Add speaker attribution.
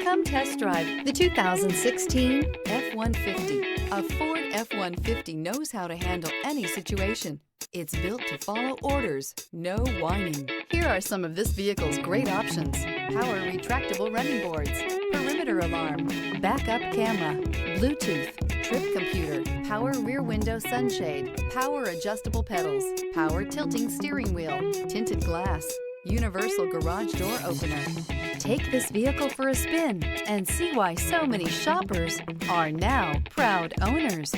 Speaker 1: Come test drive the 2016 F-150. A Ford F-150 knows how to handle any situation. It's built to follow orders, no whining. Here are some of this vehicle's great options: power retractable running boards, perimeter alarm, backup camera, Bluetooth, trip computer, power rear window sunshade, power adjustable pedals, power tilting steering wheel, tinted glass, universal garage door opener. Take this vehicle for a spin and see why so many shoppers are now proud owners.